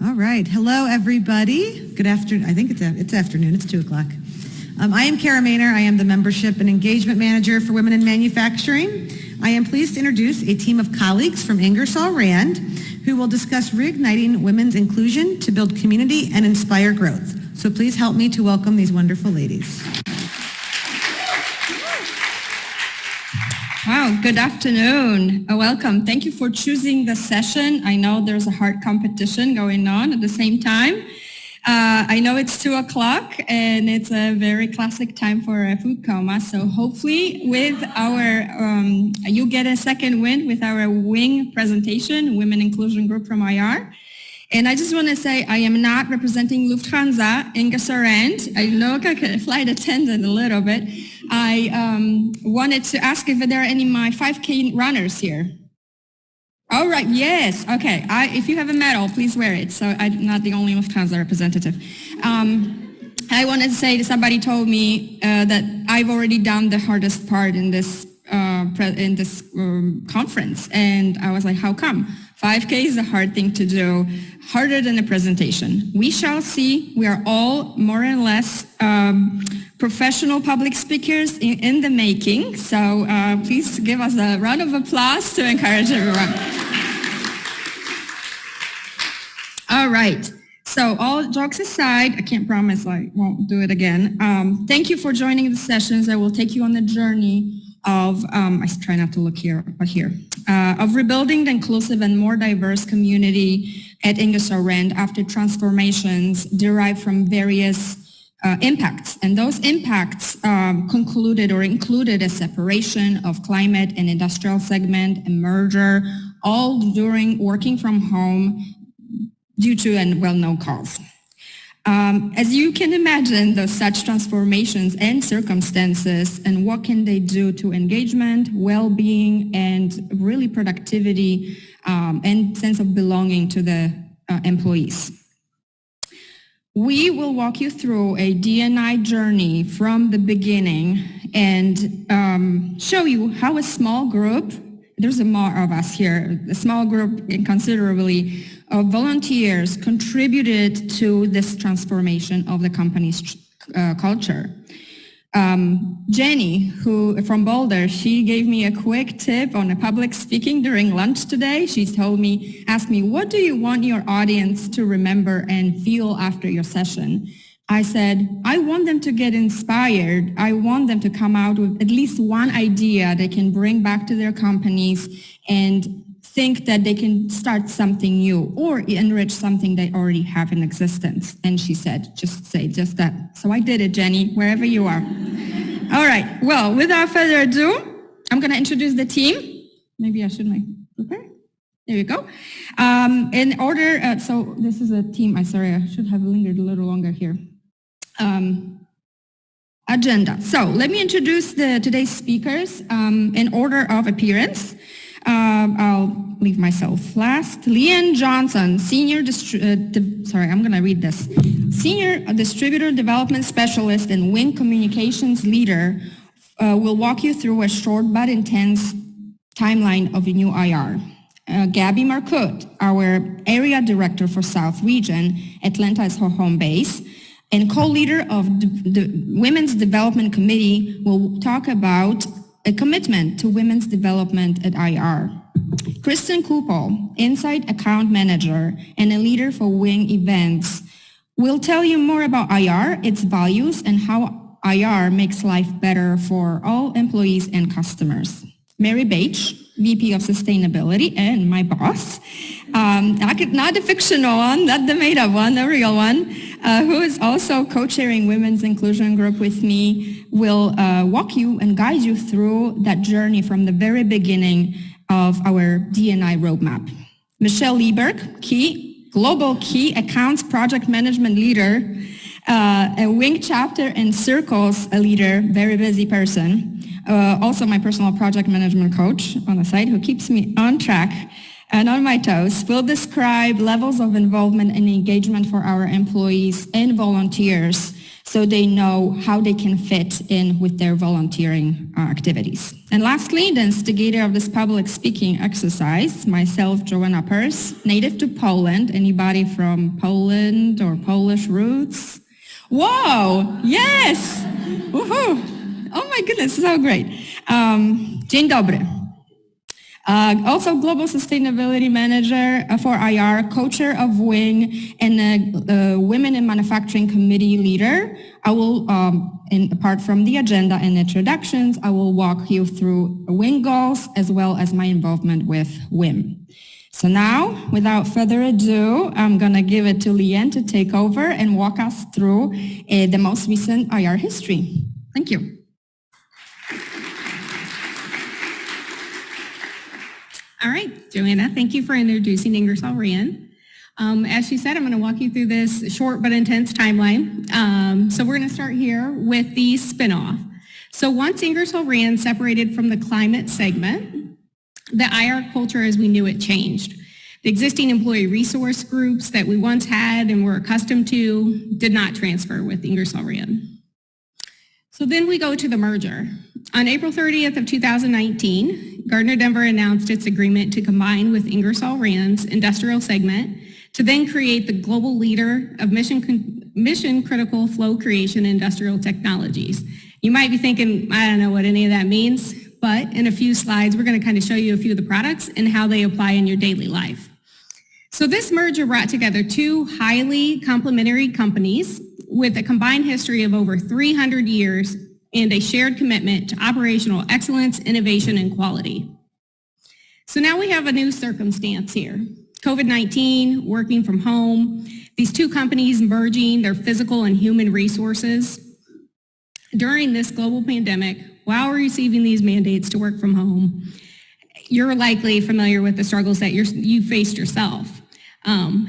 All right. Hello, everybody. Good afternoon. I think it's afternoon. It's 2 o'clock. I am Kara Maynor. I am the Membership and Engagement Manager for Women in Manufacturing. I am pleased to introduce a team of colleagues from Ingersoll Rand who will discuss reigniting women's inclusion to build community and inspire growth. So please help me to welcome these wonderful ladies. Wow, good afternoon. Welcome. Thank you for choosing the session. I know there's a hard competition going on at the same time. I know it's 2 o'clock and it's a very classic time for a food coma. So hopefully with our, you get a second wind with our WiM presentation, Women Inclusion Group from IR. And I just want to say I am not representing Lufthansa, Ingersoll Rand. I look like a flight attendant a little bit. I wanted to ask if there are any of my 5K runners here. All right, yes, okay. If you have a medal, please wear it. So I'm not the only Lufthansa representative. I wanted to say that somebody told me that I've already done the hardest part in this conference. And I was like, how come? 5K is a hard thing to do, harder than a presentation. We shall see. We are all more or less professional public speakers in the making. So please give us a round of applause to encourage everyone. All right. So all jokes aside, I can't promise I won't do it again. Thank you for joining the sessions. I will take you on the journey of, I try not to look here, but here, of rebuilding the inclusive and more diverse community at Ingersoll Rand after transformations derived from various impacts. And those impacts concluded or included a separation of climate and industrial segment, a merger, all during working from home due to a well-known cause. As you can imagine, those such transformations and circumstances and what can they do to engagement, well-being, and really productivity and sense of belonging to the employees. We will walk you through a D&I journey from the beginning and show you how a small group, there's more of us here, a small group considerably of volunteers contributed to this transformation of the company's culture. Jenny, who from Boulder, she gave me a quick tip on a public speaking during lunch today. She asked me, what do you want your audience to remember and feel after your session? I said, I want them to get inspired. I want them to come out with at least one idea they can bring back to their companies and think that they can start something new or enrich something they already have in existence. And she said, just say just that. So I did it, Jenny, wherever you are. All right. Well, without further ado, I'm going to introduce the team. Maybe I should prepare. There you go. In order, so this is a team. I should have lingered a little longer here. Agenda. So let me introduce today's speakers in order of appearance. I'll leave myself last. Leanne Johnson, Senior Distributor Development Specialist and WiM Communications Leader, will walk you through a short but intense timeline of a new IR. Gabby Marcotte, our Area Director for South Region, Atlanta is her home base, and co-leader of the Women's Development Committee, will talk about a commitment to women's development at IR. Kristen Kupol, Inside Account Manager and a leader for WiM Events, will tell you more about IR, its values, and how IR makes life better for all employees and customers. Mary Bache, VP of Sustainability and my boss, not the fictional one, not the made-up one, the real one, who is also co-chairing Women's Inclusion Group with me, will walk you and guide you through that journey from the very beginning of our D&I roadmap. Michelle Lieberg, Global Key Accounts Project Management Leader, a WiM chapter and circles a leader, very busy person. Also my personal project management coach on the side who keeps me on track and on my toes, will describe levels of involvement and engagement for our employees and volunteers so they know how they can fit in with their volunteering activities. And lastly, the instigator of this public speaking exercise, myself, Joanna Pers, native to Poland. Anybody from Poland or Polish roots? Whoa, yes! Woohoo! Oh my goodness, so great. Dzień dobry. Also Global Sustainability Manager for IR, co-chair of WiM, and a Women in Manufacturing Committee leader. I will, apart from the agenda and introductions, I will walk you through WiM goals as well as my involvement with WiM. So now, without further ado, I'm going to give it to Leanne to take over and walk us through the most recent IR history. Thank you. All right, Joanna, thank you for introducing Ingersoll Rand. As she said, I'm going to walk you through this short but intense timeline. So we're going to start here with the spinoff. So once Ingersoll Rand separated from the climate segment, the IR culture as we knew it changed. The existing employee resource groups that we once had and were accustomed to did not transfer with Ingersoll Rand. So then we go to the merger. On April 30th of 2019, Gardner Denver announced its agreement to combine with Ingersoll Rand's industrial segment to then create the global leader of mission-critical flow creation and industrial technologies. You might be thinking, I don't know what any of that means, but in a few slides, we're going to kind of show you a few of the products and how they apply in your daily life. So this merger brought together two highly complementary companies with a combined history of over 300 years and a shared commitment to operational excellence, innovation, and quality. So now we have a new circumstance here. COVID-19, working from home, these two companies merging their physical and human resources. During this global pandemic, while receiving these mandates to work from home, you're likely familiar with the struggles that you faced yourself.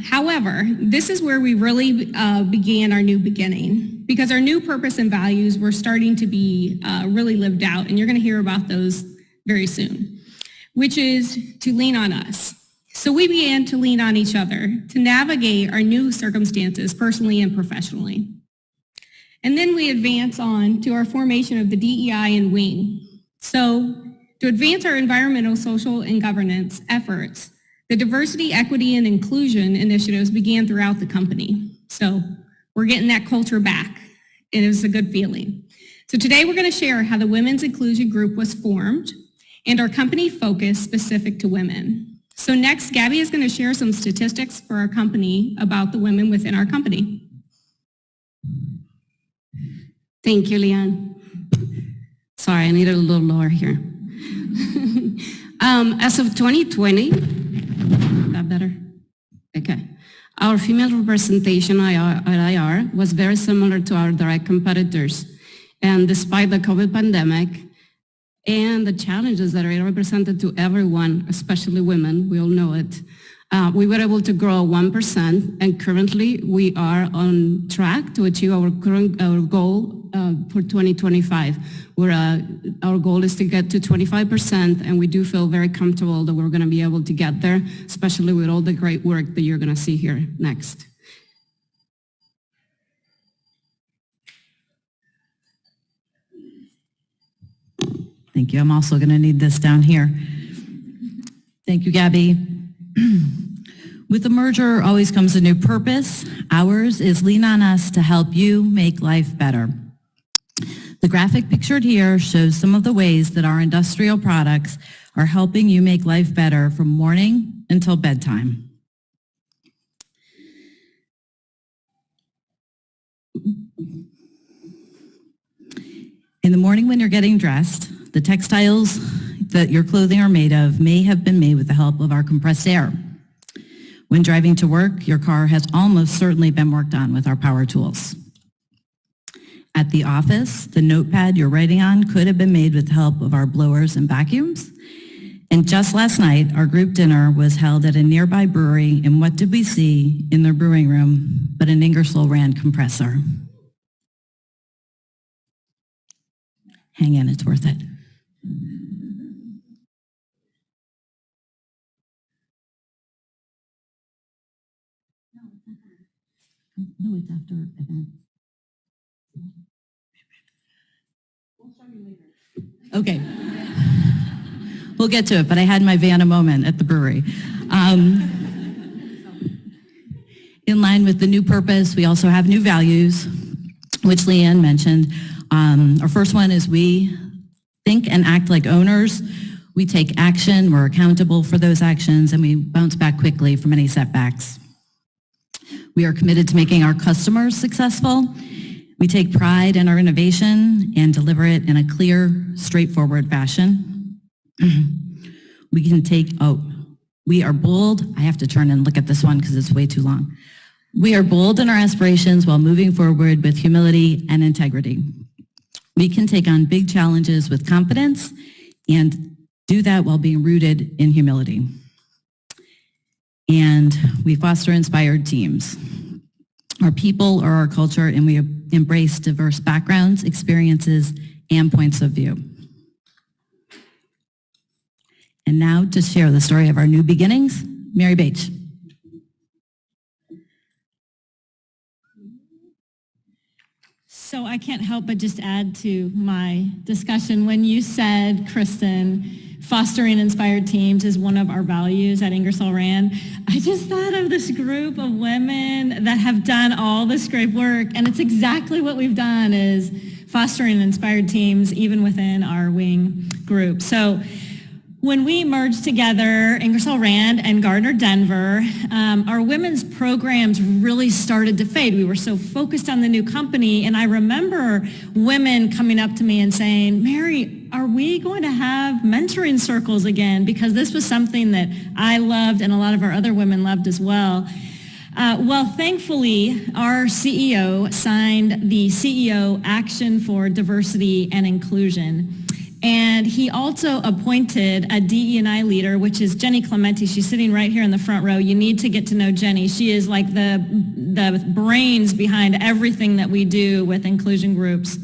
However, this is where we really began our new beginning, because our new purpose and values were starting to be really lived out, and you're going to hear about those very soon, which is to lean on us. So we began to lean on each other to navigate our new circumstances personally and professionally. And then we advance on to our formation of the DEI and WiM. So to advance our environmental, social, and governance efforts, the diversity, equity, and inclusion initiatives began throughout the company. So we're getting that culture back, and it was a good feeling. So today we're going to share how the Women's Inclusion Group was formed and our company focus specific to women. So next, Gabby is going to share some statistics for our company about the women within our company. Thank you, Leanne. Sorry, I need it a little lower here. As of 2020, that better? Okay. Our female representation at IR was very similar to our direct competitors. And despite the COVID pandemic and the challenges that are represented to everyone, especially women, we all know it, we were able to grow 1%, and currently we are on track to achieve our goal for 2025. Our goal is to get to 25%, and we do feel very comfortable that we're going to be able to get there, especially with all the great work that you're going to see here next. Thank you. I'm also going to need this down here. Thank you, Gabby. With the merger always comes a new purpose. Ours is lean on us to help you make life better. The graphic pictured here shows some of the ways that our industrial products are helping you make life better from morning until bedtime. In the morning when you're getting dressed, the textiles that your clothing are made of may have been made with the help of our compressed air. When driving to work, your car has almost certainly been worked on with our power tools. At the office, the notepad you're writing on could have been made with the help of our blowers and vacuums. And just last night, our group dinner was held at a nearby brewery, and what did we see in their brewing room but an Ingersoll Rand compressor? Hang in, it's worth it. No, it's after event. Okay. We'll get to it, but I had my Vanna moment at the brewery. In line with the new purpose, we also have new values, which Leanne mentioned. Our first one is we think and act like owners. We take action, we're accountable for those actions, and we bounce back quickly from any setbacks. We are committed to making our customers successful. We take pride in our innovation and deliver it in a clear, straightforward fashion. We are bold. I have to turn and look at this one because it's way too long. We are bold in our aspirations while moving forward with humility and integrity. We can take on big challenges with confidence and do that while being rooted in humility. And we foster inspired teams. Our people are our culture, and we embrace diverse backgrounds, experiences, and points of view. And now to share the story of our new beginnings, Mary Bache. So I can't help but just add to my discussion. When you said, Kristen, fostering inspired teams is one of our values at Ingersoll Rand, I just thought of this group of women that have done all this great work, and it's exactly what we've done is fostering inspired teams even within our WiM group. So when we merged together Ingersoll Rand and Gardner Denver, our women's programs really started to fade. We were so focused on the new company, and I remember women coming up to me and saying, Mary, are we going to have mentoring circles again? Because this was something that I loved and a lot of our other women loved as well. Well, thankfully, our CEO signed the CEO Action for Diversity and Inclusion. And he also appointed a DE&I leader, which is Jenny Clementi. She's sitting right here in the front row. You need to get to know Jenny. She is like the brains behind everything that we do with inclusion groups.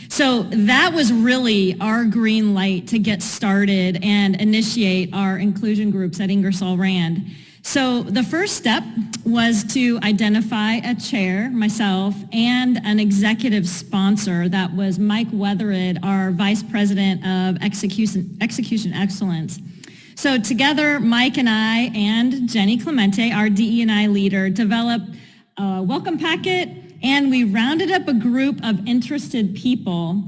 So that was really our green light to get started and initiate our inclusion groups at Ingersoll Rand. So the first step was to identify a chair, myself, and an executive sponsor. That was Mike Weatherid, our Vice President of Execution Excellence. So together, Mike and I and Jenny Clemente, our DE&I leader, developed a welcome packet, and we rounded up a group of interested people.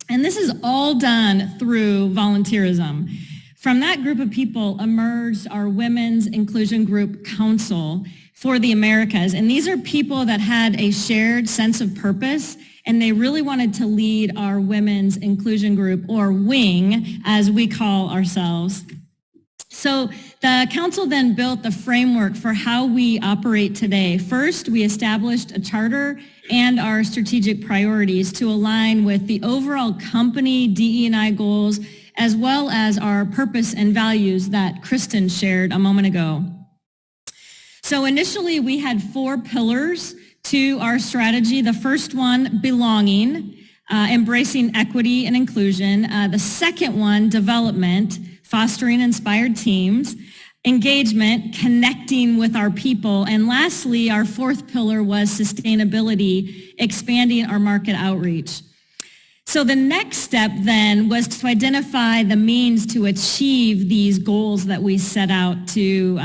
And this is all done through volunteerism. From that group of people emerged our Women's Inclusion Group Council for the Americas. And these are people that had a shared sense of purpose, and they really wanted to lead our Women's Inclusion Group, or WING, as we call ourselves. So the council then built the framework for how we operate today. First, we established a charter and our strategic priorities to align with the overall company DE&I goals, as well as our purpose and values that Kristen shared a moment ago. So initially, we had 4 pillars to our strategy. The first one, belonging, embracing equity and inclusion. The second one, development, fostering inspired teams. Engagement, connecting with our people. And lastly, our 4th pillar was sustainability, expanding our market outreach. So the next step then was to identify the means to achieve these goals that we set out to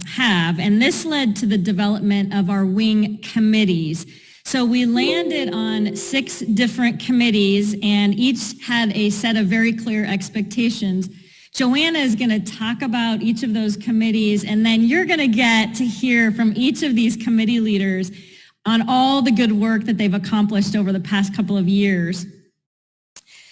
have. And this led to the development of our WING committees. So we landed on 6 different committees, and each had a set of very clear expectations. Joanna is going to talk about each of those committees, and then you're going to get to hear from each of these committee leaders on all the good work that they've accomplished over the past couple of years.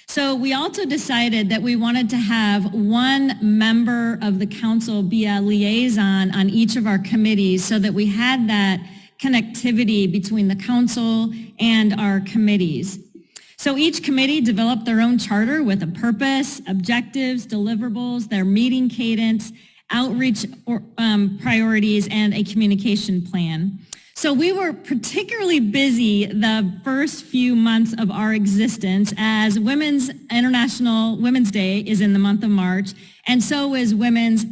So we also decided that we wanted to have one member of the council be a liaison on each of our committees so that we had that connectivity between the council and our committees. So each committee developed their own charter with a purpose, objectives, deliverables, their meeting cadence, outreach priorities, and a communication plan. So we were particularly busy the first few months of our existence, as International Women's Day is in the month of March, and so is National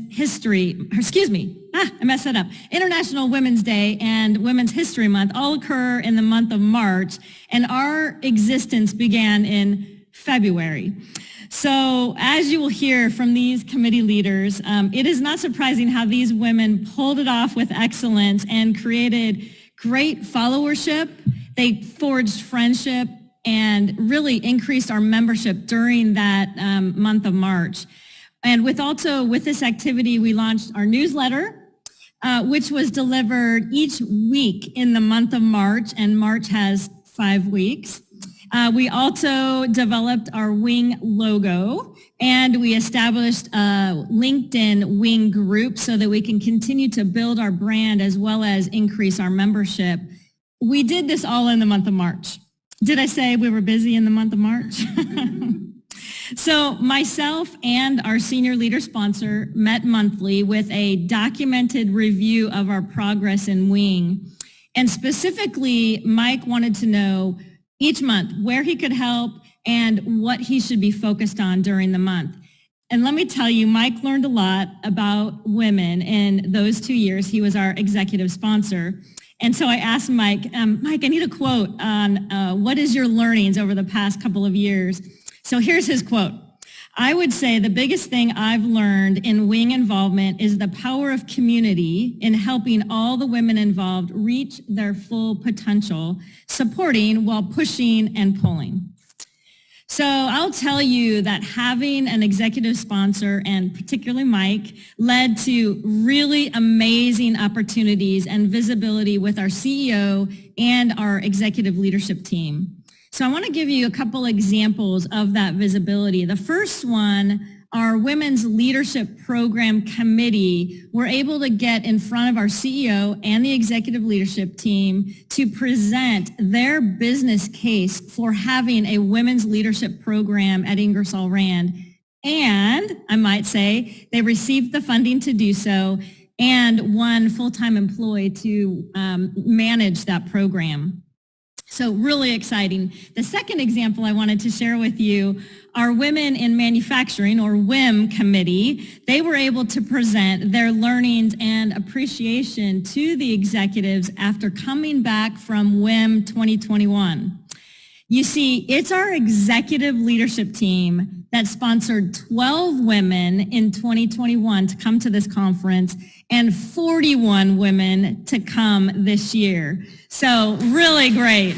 I messed that up. International Women's Day and Women's History Month all occur in the month of March, and our existence began in February. So as you will hear from these committee leaders, it is not surprising how these women pulled it off with excellence and created great followership. They forged friendship and really increased our membership during that month of March. And with this activity, we launched our newsletter, which was delivered each week in the month of March, and March has 5 weeks. We also developed our WiM logo, and we established a LinkedIn WiM group so that we can continue to build our brand as well as increase our membership. We did this all in the month of March. Did I say we were busy in the month of March? So myself and our senior leader sponsor met monthly with a documented review of our progress in WiM. And specifically, Mike wanted to know each month where he could help and what he should be focused on during the month. And let me tell you, Mike learned a lot about women in those 2 years. He was our executive sponsor. And so I asked Mike, Mike, I need a quote on what is your learnings over the past couple of years. So here's his quote. I would say the biggest thing I've learned in WiM involvement is the power of community in helping all the women involved reach their full potential, supporting while pushing and pulling. So I'll tell you that having an executive sponsor, and particularly Mike, led to really amazing opportunities and visibility with our CEO and our executive leadership team. So I want to give you a couple examples of that visibility. The first one, our Women's Leadership Program Committee were able to get in front of our CEO and the executive leadership team to present their business case for having a women's leadership program at Ingersoll Rand. And I might say they received the funding to do so and one full-time employee to manage that program. So really exciting. The second example I wanted to share with you, our Women in Manufacturing, or WiM committee, they were able to present their learnings and appreciation to the executives after coming back from WiM 2021. You see, it's our executive leadership team that sponsored 12 women in 2021 to come to this conference and 41 women to come this year. So really great.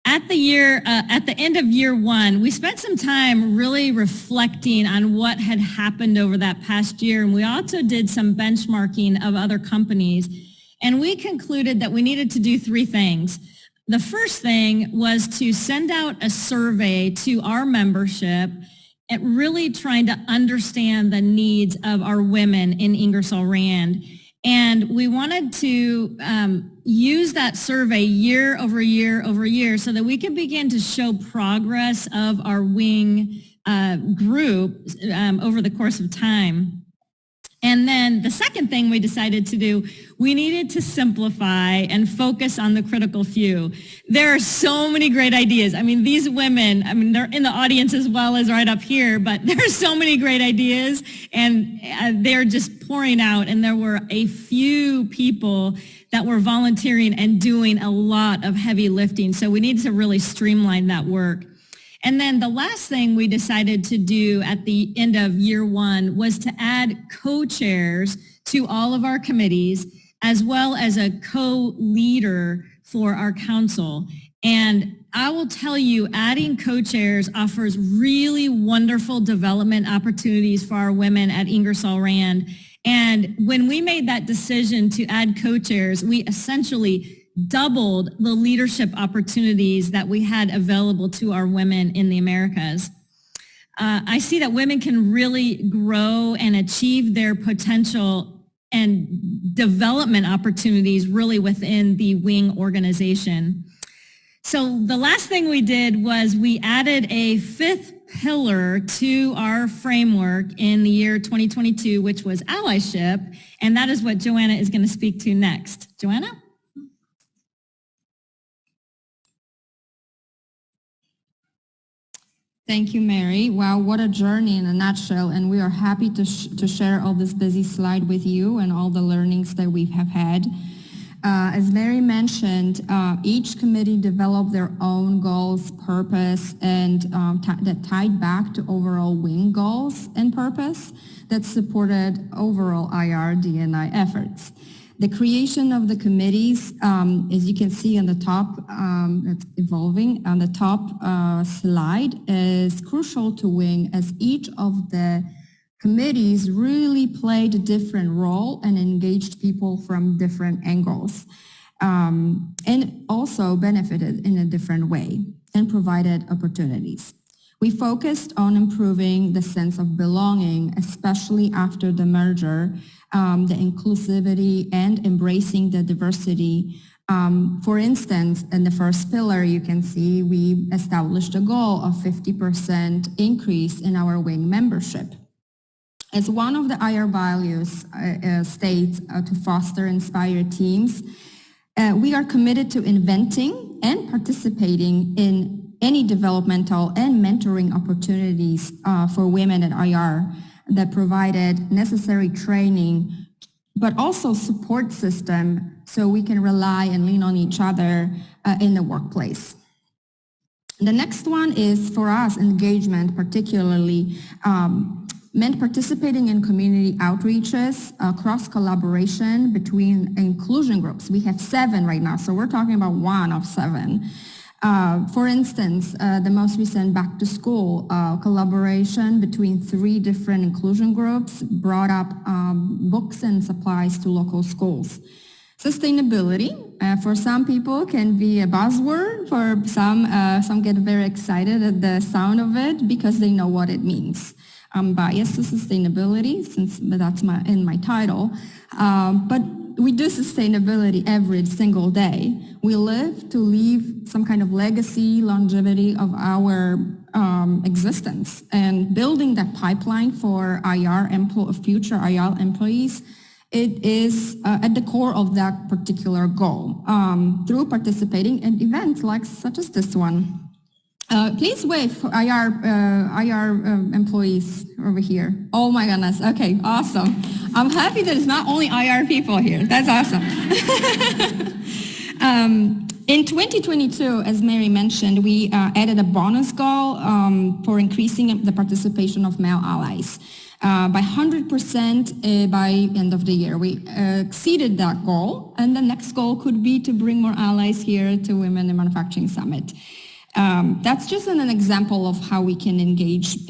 At the end of year one, we spent some time really reflecting on what had happened over that past year, and we also did some benchmarking of other companies, and we concluded that we needed to do 3 things. The first thing was to send out a survey to our membership and really trying to understand the needs of our women in Ingersoll Rand. And we wanted to use that survey year over year over year so that we could begin to show progress of our WiM group over the course of time. And then the second thing we decided to do, we needed to simplify and focus on the critical few. There are so many great ideas. I mean, these women, they're in the audience as well as right up here, but there are so many great ideas, and they're just pouring out. And there were a few people that were volunteering and doing a lot of heavy lifting. So we need to really streamline that work. And then the last thing we decided to do at the end of year one was to add co-chairs to all of our committees, as well as a co-leader for our council. And I will tell you, adding co-chairs offers really wonderful development opportunities for our women at Ingersoll Rand. And when we made that decision to add co-chairs, we essentially doubled the leadership opportunities that we had available to our women in the Americas. I see that women can really grow and achieve their potential and development opportunities really within the WiM organization. So the last thing we did was we added a 5th pillar to our framework in the year 2022, which was allyship, and that is what Joanna is going to speak to next. Joanna? Thank you, Mary. Wow, what a journey in a nutshell, and we are happy to share all this busy slide with you and all the learnings that we have had. As Mary mentioned, each committee developed their own goals, purpose, and that tied back to overall WiM goals and purpose that supported overall IR D&I efforts. The creation of the committees, as you can see on the top, it's evolving, on the top slide, is crucial to WiM as each of the committees really played a different role and engaged people from different angles, and also benefited in a different way and provided opportunities. We focused on improving the sense of belonging, especially after the merger, the inclusivity and embracing the diversity. For instance, in the first pillar, you can see we established a goal of 50% increase in our WiM membership. As one of the IR values states to foster inspired teams, we are committed to inventing and participating in any developmental and mentoring opportunities for women at IR that provided necessary training, but also support system so we can rely and lean on each other in the workplace. The next one is for us engagement, particularly meant participating in community outreaches, cross-collaboration between inclusion groups. We have 7 right now, so we're talking about 1 of 7. For instance, the most recent back to school collaboration between 3 different inclusion groups brought up books and supplies to local schools. Sustainability, for some people can be a buzzword. For some get very excited at the sound of it because they know what it means. I'm biased to sustainability since that's in my title, but we do sustainability every single day. We live to leave some kind of legacy, longevity of our existence, and building that pipeline for future IR employees, it is at the core of that particular goal through participating in events such as this one. Please wave for IR employees over here. Oh my goodness. Okay, awesome. I'm happy that it's not only IR people here. That's awesome. In 2022, as Mary mentioned, we added a bonus goal for increasing the participation of male allies by 100% by end of the year. We exceeded that goal, and the next goal could be to bring more allies here to Women in Manufacturing Summit. That's just an example of how we can engage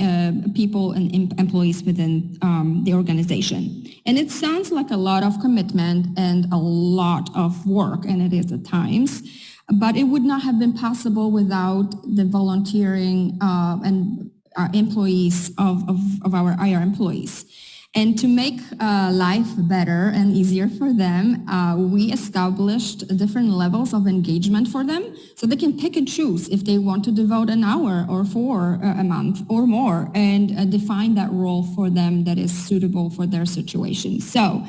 people and employees within the organization. And it sounds like a lot of commitment and a lot of work, and it is at times, but it would not have been possible without the volunteering and employees of our IR employees. And to make life better and easier for them, we established different levels of engagement for them so they can pick and choose if they want to devote an hour or 4 a month or more and define that role for them that is suitable for their situation. So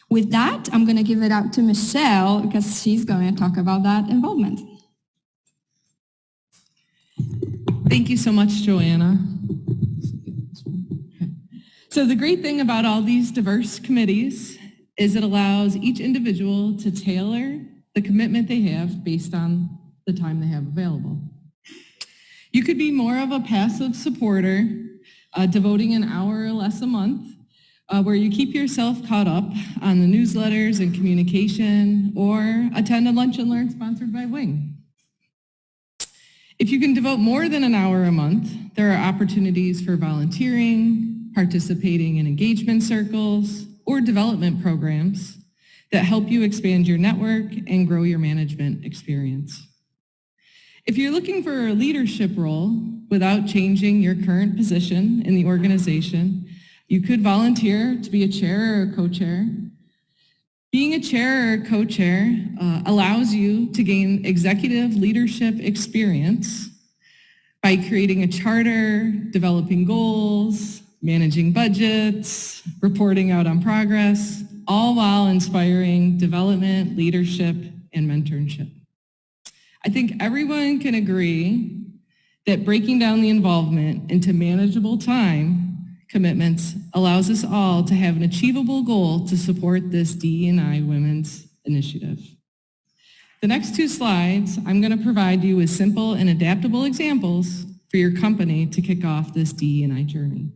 with that, I'm going to give it out to Michelle because she's going to talk about that involvement. Thank you so much, Joanna. So the great thing about all these diverse committees is it allows each individual to tailor the commitment they have based on the time they have available. You could be more of a passive supporter, devoting an hour or less a month, where you keep yourself caught up on the newsletters and communication, or attend a lunch and learn sponsored by WiM. If you can devote more than an hour a month, there are opportunities for volunteering, participating in engagement circles, or development programs that help you expand your network and grow your management experience. If you're looking for a leadership role without changing your current position in the organization, you could volunteer to be a chair or a co-chair. Being a chair or a co-chair allows you to gain executive leadership experience by creating a charter, developing goals, managing budgets, reporting out on progress, all while inspiring development, leadership, and mentorship. I think everyone can agree that breaking down the involvement into manageable time commitments allows us all to have an achievable goal to support this DE&I Women's Initiative. The next 2 slides, I'm going to provide you with simple and adaptable examples for your company to kick off this DE&I journey.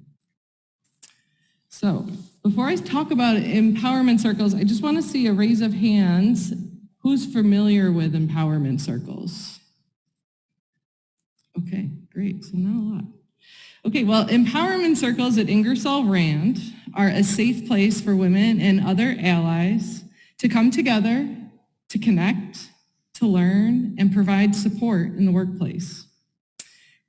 So, before I talk about empowerment circles, I just want to see a raise of hands. Who's familiar with empowerment circles? Okay, great, so not a lot. Okay, well, empowerment circles at Ingersoll Rand are a safe place for women and other allies to come together, to connect, to learn, and provide support in the workplace.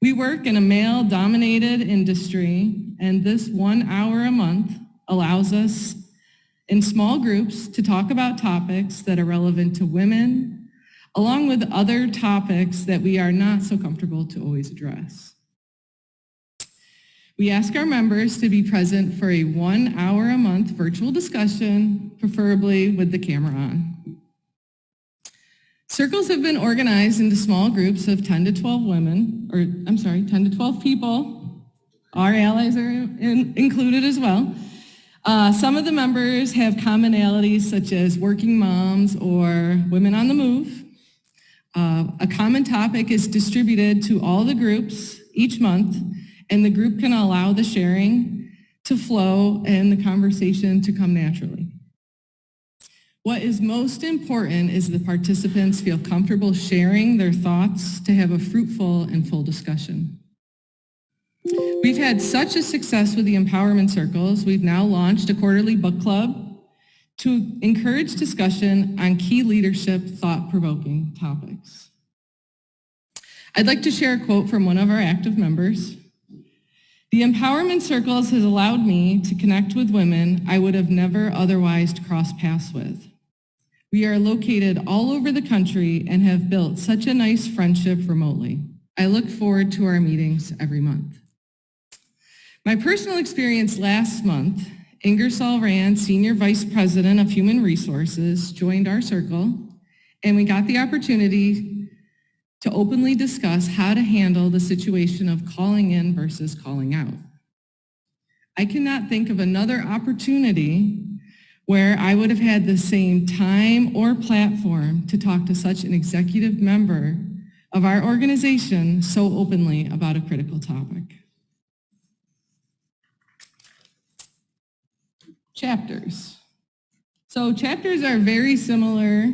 We work in a male-dominated industry, and this 1 hour a month allows us in small groups to talk about topics that are relevant to women, along with other topics that we are not so comfortable to always address. We ask our members to be present for a 1 hour a month virtual discussion, preferably with the camera on. Circles have been organized into small groups of 10 to 12 women, 10 to 12 people. Our allies are included as well. Some of the members have commonalities such as working moms or women on the move. A common topic is distributed to all the groups each month, and the group can allow the sharing to flow and the conversation to come naturally. What is most important is the participants feel comfortable sharing their thoughts to have a fruitful and full discussion. We've had such a success with the empowerment circles, we've now launched a quarterly book club to encourage discussion on key leadership thought-provoking topics. I'd like to share a quote from one of our active members. The empowerment circles has allowed me to connect with women I would have never otherwise crossed paths with. We are located all over the country and have built such a nice friendship remotely. I look forward to our meetings every month. My personal experience last month, Ingersoll Rand Senior Vice President of Human Resources joined our circle, and we got the opportunity to openly discuss how to handle the situation of calling in versus calling out. I cannot think of another opportunity where I would have had the same time or platform to talk to such an executive member of our organization so openly about a critical topic. Chapters. So chapters are very similar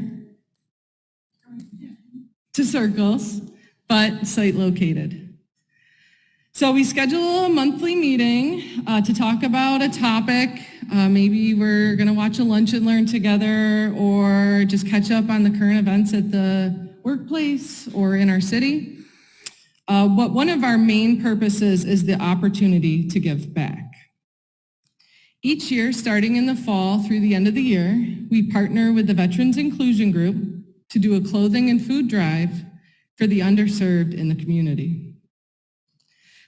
to circles, but site located. So we schedule a monthly meeting to talk about a topic. Maybe we're going to watch a lunch and learn together or just catch up on the current events at the workplace or in our city. But one of our main purposes is the opportunity to give back. Each year, starting in the fall through the end of the year, we partner with the Veterans Inclusion Group to do a clothing and food drive for the underserved in the community.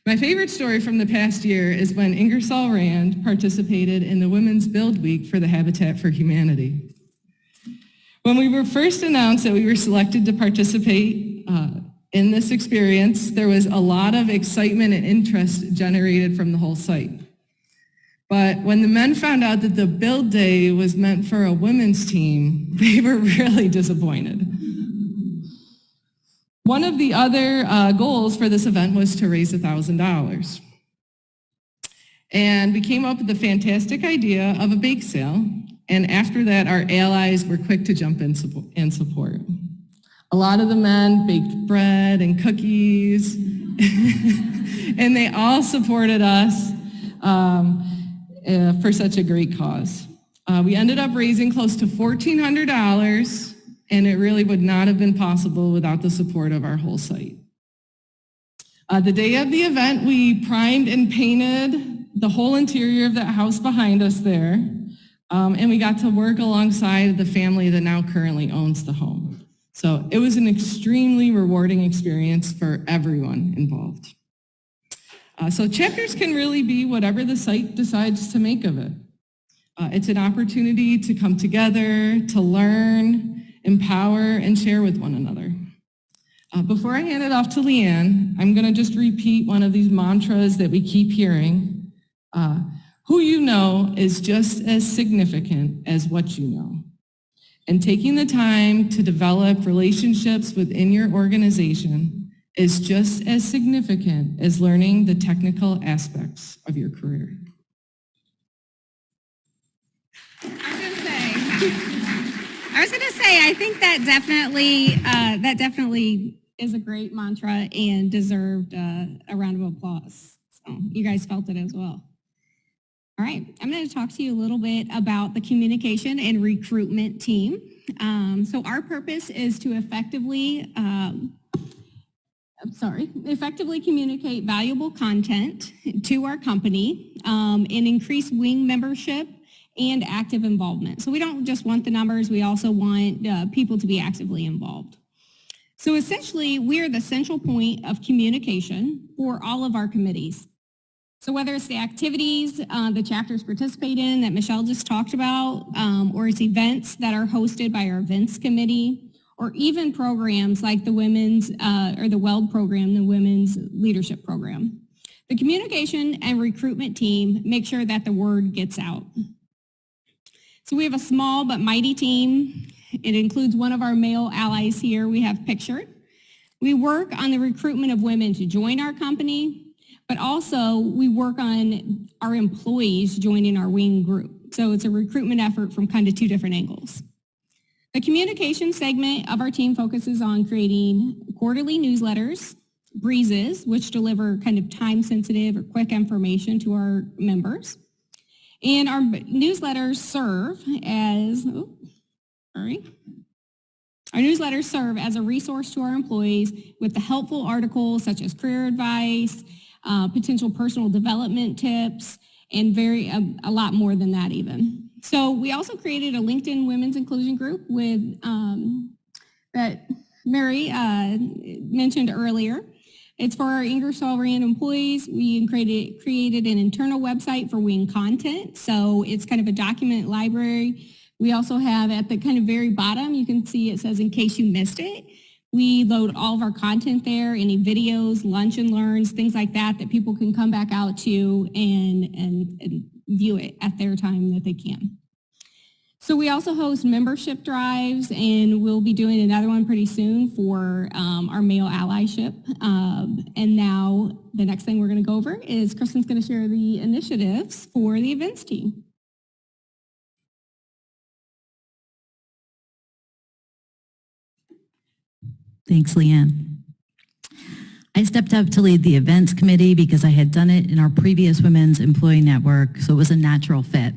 My favorite story from the past year is when Ingersoll Rand participated in the Women's Build Week for the Habitat for Humanity. When we were first announced that we were selected to participate in this experience, there was a lot of excitement and interest generated from the whole site. But when the men found out that the build day was meant for a women's team, they were really disappointed. One of the other goals for this event was to raise $1,000. And we came up with the fantastic idea of a bake sale. And after that, our allies were quick to jump in and support. A lot of the men baked bread and cookies, and they all supported us for such a great cause. We ended up raising close to $1,400, and it really would not have been possible without the support of our whole site. The day of the event, we primed and painted the whole interior of that house behind us there, and we got to work alongside the family that now currently owns the home. So it was an extremely rewarding experience for everyone involved. So chapters can really be whatever the site decides to make of it. It's an opportunity to come together, to learn, empower, and share with one another. Before I hand it off to Leanne, I'm going to just repeat one of these mantras that we keep hearing. Who you know is just as significant as what you know. And taking the time to develop relationships within your organization is just as significant as learning the technical aspects of your career. I was gonna say, I think that definitely is a great mantra and deserved a round of applause. So you guys felt it as well. All right, I'm going to talk to you a little bit about the communication and recruitment team. So our purpose is to effectively communicate valuable content to our company and increase WiM membership and active involvement. So we don't just want the numbers, we also want people to be actively involved. So essentially, we're the central point of communication for all of our committees. So whether it's the activities the chapters participate in that Michelle just talked about, or it's events that are hosted by our events committee, or even programs like the women's, or the WELD program, the Women's Leadership Program. The communication and recruitment team make sure that the word gets out. So we have a small but mighty team. It includes one of our male allies here we have pictured. We work on the recruitment of women to join our company, but also we work on our employees joining our WiM group. So it's a recruitment effort from kind of two different angles. The communication segment of our team focuses on creating quarterly newsletters, breezes, which deliver kind of time-sensitive or quick information to our members. And our newsletters serve as, Our newsletters serve as a resource to our employees with the helpful articles such as career advice, potential personal development tips, and a lot more than that even. So we also created a LinkedIn Women's Inclusion Group with that Mary mentioned earlier. It's for our Ingersoll Rand employees. We created an internal website for WiM content. So it's kind of a document library. We also have at the kind of very bottom, you can see it says in case you missed it. We load all of our content there, any videos, lunch and learns, things like that people can come back out to and view it at their time that they can. So we also host membership drives, and we'll be doing another one pretty soon for our male allyship. And now the next thing we're going to go over is Kristen's going to share the initiatives for the events team. Thanks, Leanne. I stepped up to lead the events committee because I had done it in our previous Women's Employee Network, so it was a natural fit.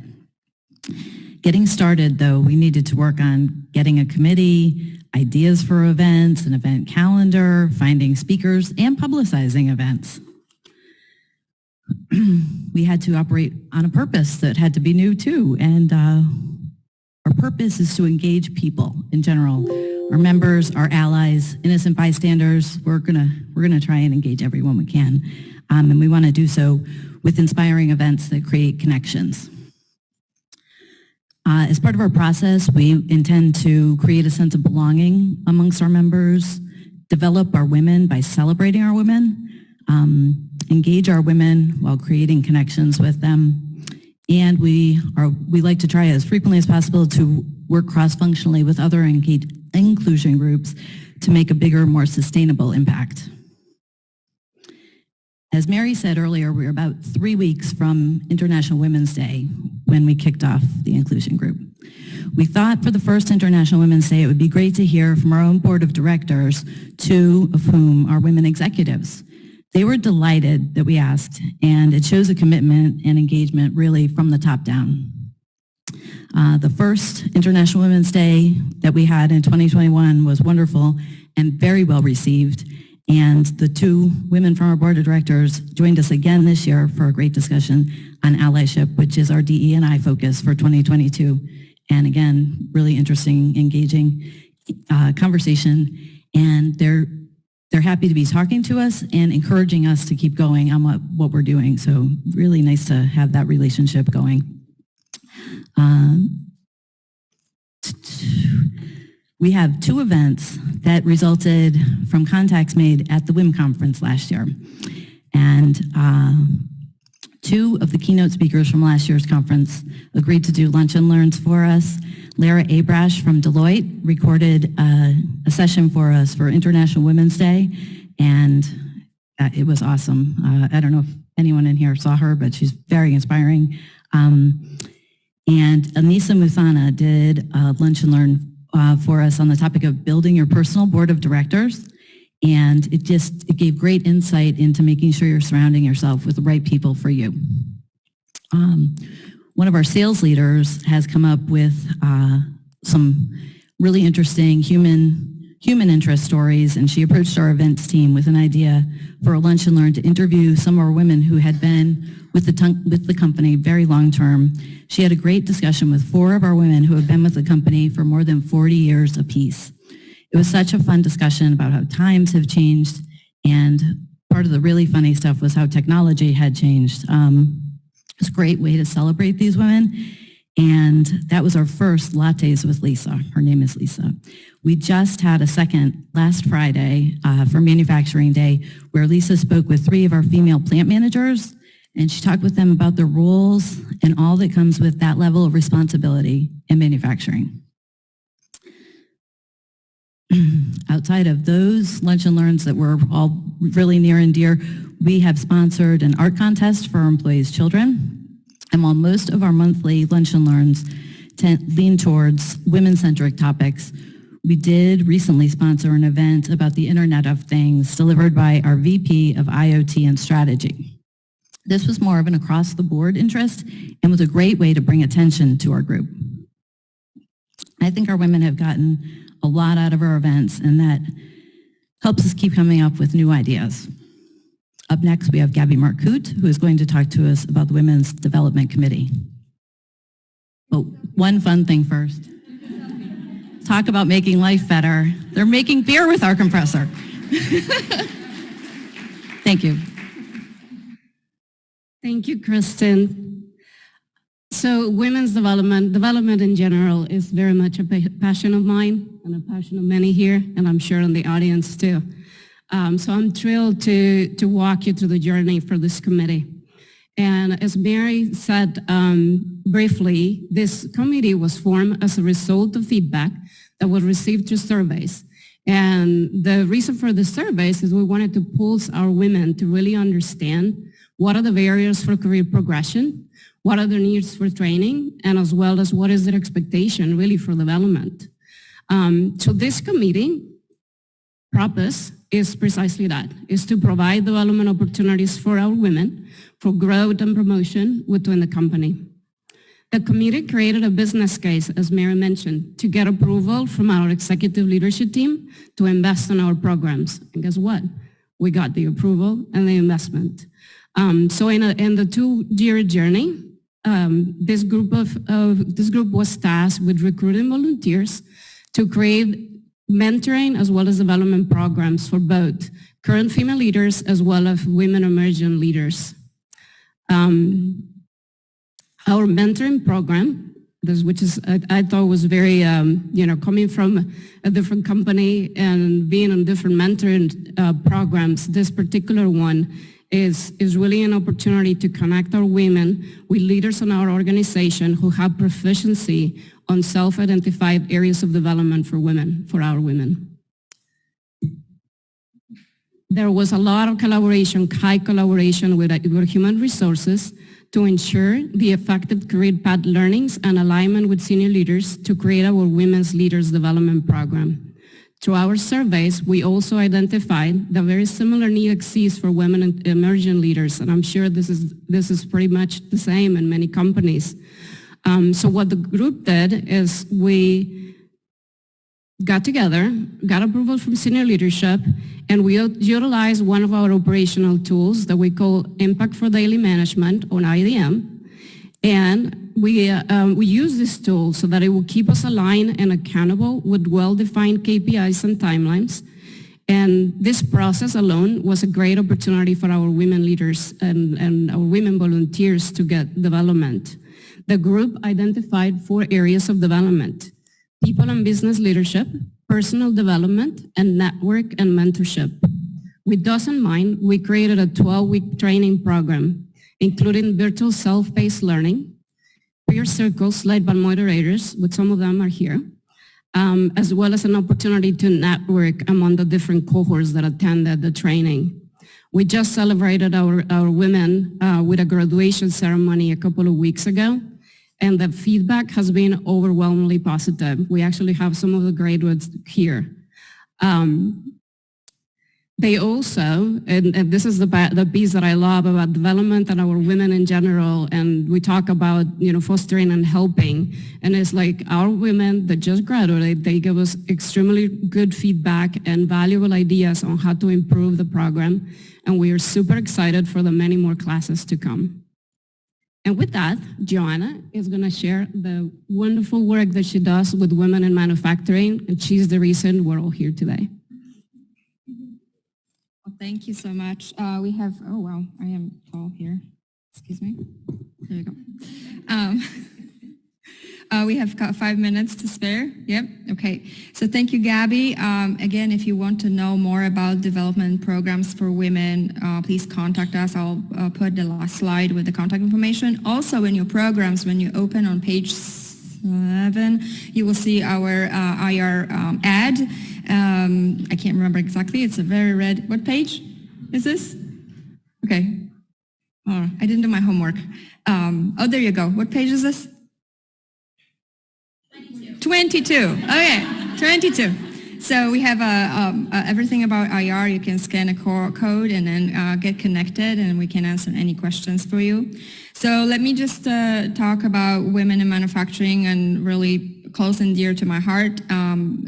Getting started, though, we needed to work on getting a committee, ideas for events, an event calendar, finding speakers, and publicizing events. We had to operate on a purpose that had to be new, too, and our purpose is to engage people in general. Our members, our allies, innocent bystanders, we're gonna try and engage everyone we can. And we want to do so with inspiring events that create connections. As part of our process, we intend to create a sense of belonging amongst our members, develop our women by celebrating our women, engage our women while creating connections with them. And we like to try as frequently as possible to work cross-functionally with other inclusion groups to make a bigger, more sustainable impact. As Mary said earlier, we're about 3 weeks from International Women's Day when we kicked off the inclusion group. We thought for the first International Women's Day it would be great to hear from our own board of directors, 2 of whom are women executives. They were delighted that we asked, and it shows a commitment and engagement really from the top down. The first International Women's Day that we had in 2021 was wonderful and very well received. And the 2 women from our board of directors joined us again this year for a great discussion on allyship, which is our DE&I focus for 2022. And again, really interesting, engaging conversation. And they're happy to be talking to us and encouraging us to keep going on what we're doing. So really nice to have that relationship going. We have two events that resulted from contacts made at the WiM conference last year. And two of the keynote speakers from last year's conference agreed to do lunch and learns for us. Lara Abrash from Deloitte recorded a session for us for International Women's Day, and it was awesome. I don't know if anyone in here saw her, but she's very inspiring. And Anissa Muthana did a lunch and learn for us on the topic of building your personal board of directors. And it gave great insight into making sure you're surrounding yourself with the right people for you. One of our sales leaders has come up with some really interesting human interest stories, and she approached our events team with an idea for a lunch and learn to interview some of our women who had been with the company very long term. She had a great discussion with 4 of our women who have been with the company for more than 40 years apiece. It was such a fun discussion about how times have changed, and part of the really funny stuff was how technology had changed. It was a great way to celebrate these women, and that was our first Lattes with Lisa. Her name is Lisa. We just had a second last Friday for Manufacturing Day, where Lisa spoke with 3 of our female plant managers, and she talked with them about their roles and all that comes with that level of responsibility in manufacturing. Outside of those lunch and learns that were all really near and dear, we have sponsored an art contest for our employees' children. And while most of our monthly lunch and learns lean towards women-centric topics, we did recently sponsor an event about the Internet of Things delivered by our VP of IoT and Strategy. This was more of an across-the-board interest and was a great way to bring attention to our group. I think our women have gotten a lot out of our events, and that helps us keep coming up with new ideas. Up next, we have Gabby Marcoute, who is going to talk to us about the Women's Development Committee. But one fun thing first. Talk about making life better. They're making beer with our compressor. Thank you. Thank you, Kristen. So women's development in general is very much a passion of mine and a passion of many here, and I'm sure in the audience too. So I'm thrilled to walk you through the journey for this committee. And as Mary said briefly, this committee was formed as a result of feedback that was received through surveys. And the reason for the surveys is we wanted to pulse our women to really understand what are the barriers for career progression, what are their needs for training, and as well as what is their expectation really for development. So this committee purpose is precisely that, is to provide development opportunities for our women for growth and promotion within the company. The committee created a business case, as Mary mentioned, to get approval from our executive leadership team to invest in our programs. And guess what? We got the approval and the investment. So in the 2-year journey, this group was tasked with recruiting volunteers to create mentoring as well as development programs for both current female leaders as well as women emerging leaders. Our mentoring program, which is I thought was very, coming from a different company and being on different mentoring programs, this particular one is really an opportunity to connect our women with leaders in our organization who have proficiency on self-identified areas of development for our women. There was a lot of collaboration, high collaboration with human resources to ensure the effective career path learnings and alignment with senior leaders to create our Women's Leaders Development Program. Through our surveys, we also identified that very similar need exists for women and emerging leaders, and I'm sure this is pretty much the same in many companies. So what the group did is we got together, got approval from senior leadership, and we utilized one of our operational tools that we call Impact for Daily Management, or IDM, and we use this tool so that it will keep us aligned and accountable with well-defined KPIs and timelines. And this process alone was a great opportunity for our women leaders and our women volunteers to get development. The group identified 4 areas of development: people and business leadership, personal development, and network and mentorship. With those in mind, we created a 12-week training program, including virtual self-paced learning, peer circles led by moderators, which some of them are here, as well as an opportunity to network among the different cohorts that attended the training. We just celebrated our women with a graduation ceremony a couple of weeks ago, and the feedback has been overwhelmingly positive. We actually have some of the graduates here. They also, and this is the piece that I love about development and our women in general, and we talk about, fostering and helping, and it's like our women that just graduated, they give us extremely good feedback and valuable ideas on how to improve the program, and we are super excited for the many more classes to come. And with that, Joanna is going to share the wonderful work that she does with women in manufacturing, and she's the reason we're all here today. Thank you so much. We have, oh wow, I am tall here. Excuse me. There you go. We have got 5 minutes to spare. Yep, okay. So thank you, Gabby. Again, if you want to know more about development programs for women, please contact us. I'll put the last slide with the contact information. Also, in your programs, when you open on page 7, you will see our IR ad. I can't remember exactly. It's a very red. What page is this? Okay. Oh, I didn't do my homework. Oh, there you go. What page is this? 22. Okay, 22. So we have everything about IR. You can scan a code and then get connected, and we can answer any questions for you. So let me just talk about women in manufacturing, and really close and dear to my heart.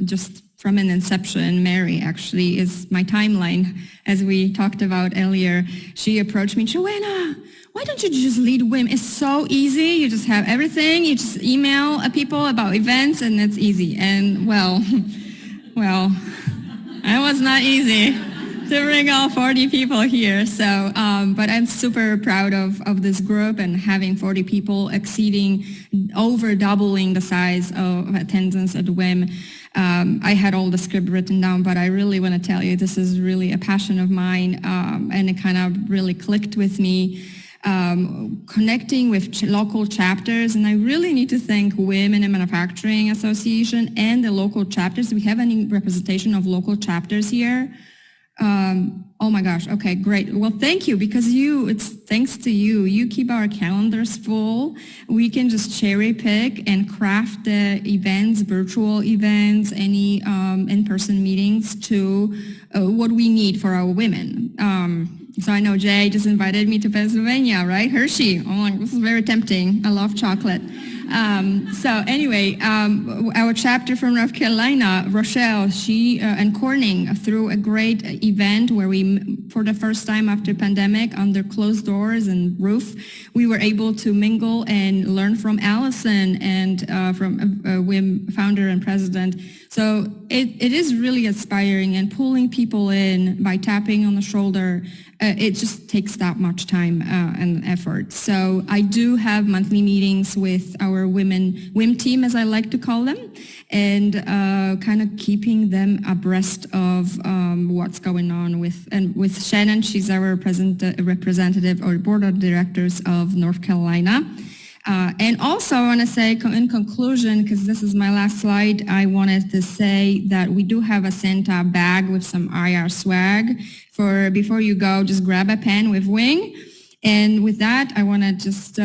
Just from an inception, Mary actually is my timeline, as we talked about earlier. She approached me, Joanna, why don't you just lead WiM? It's so easy. You just have everything. You just email people about events, and it's easy. And well, it was not easy to bring all 40 people here. So, but I'm super proud of this group, and having 40 people exceeding, over doubling the size of attendance at WiM. I had all the script written down, but I really want to tell you this is really a passion of mine, and it kind of really clicked with me, connecting with local chapters. And I really need to thank Women in Manufacturing Association and the local chapters. Do we have any representation of local chapters here? Oh my gosh, okay, great. Well, thank you, because it's thanks to you. You keep our calendars full. We can just cherry pick and craft the events, virtual events, any in-person meetings to what we need for our women. So I know Jay just invited me to Pennsylvania, right? Hershey. Oh, my, this is very tempting. I love chocolate. So anyway, our chapter from North Carolina, Rochelle, she and Corning threw a great event where we, for the first time after pandemic, under closed doors and roof, we were able to mingle and learn from Allison and from WiM founder and president. So it is really inspiring, and pulling people in by tapping on the shoulder, it just takes that much time and effort. So I do have monthly meetings with our WiM team, as I like to call them, and kind of keeping them abreast of what's going on with Shannon. She's our representative or board of directors of North Carolina. And also I want to say, in conclusion, because this is my last slide, I wanted to say that we do have a Santa bag with some IR swag. Before you go, just grab a pen with WiM. And with that, I want to just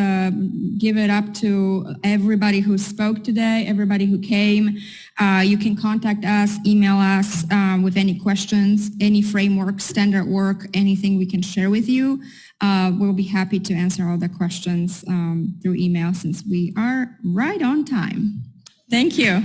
give it up to everybody who spoke today, everybody who came. You can contact us, email us with any questions, any framework, standard work, anything we can share with you. We'll be happy to answer all the questions through email, since we are right on time. Thank you.